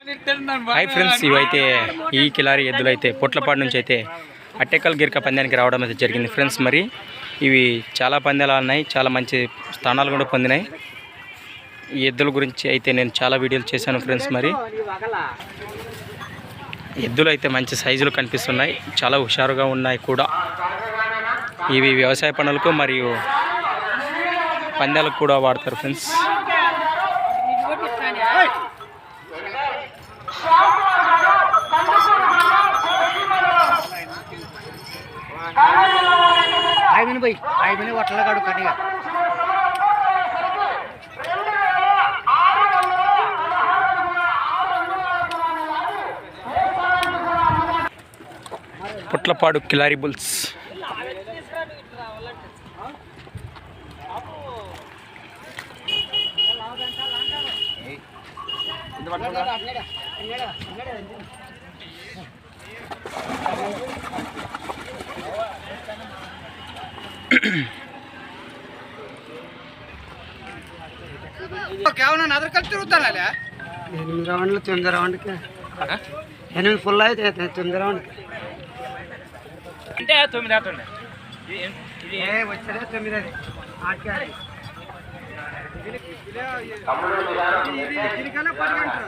Hi friends, ఇవైతే ఈ కిలారి ఎద్దులు అయితే పొట్లపాడు నుంచి అయితే అట్టెక్కల్ గిరిక పందానికి రావడం అయితే జరిగింది ఫ్రెండ్స్. మరి ఇవి చాలా పందాలు ఉన్నాయి, చాలా మంచి స్థానాలు కూడా పొందినాయి. ఈ ఎద్దుల గురించి అయితే నేను చాలా వీడియోలు చేశాను ఫ్రెండ్స్. మరి ఎద్దులు అయితే మంచి సైజులు కనిపిస్తున్నాయి, చాలా హుషారుగా ఉన్నాయి కూడా. ఇవి వ్యవసాయ పనులకు మరియు పందాలకు కూడా వాడతారు ఫ్రెండ్స్. పుట్లపాడు కిలారి బుల్స్. కేవలం అదర్ కలిసి తిరుగుతాను 8 రౌండ్లు 9 రౌండ్కి 8 ఫుల్ అయితే 9 రౌండ్కి అంటే 9 ఆటండి వచ్చాడే 9 అది దీనికన్నా 10 గంటలు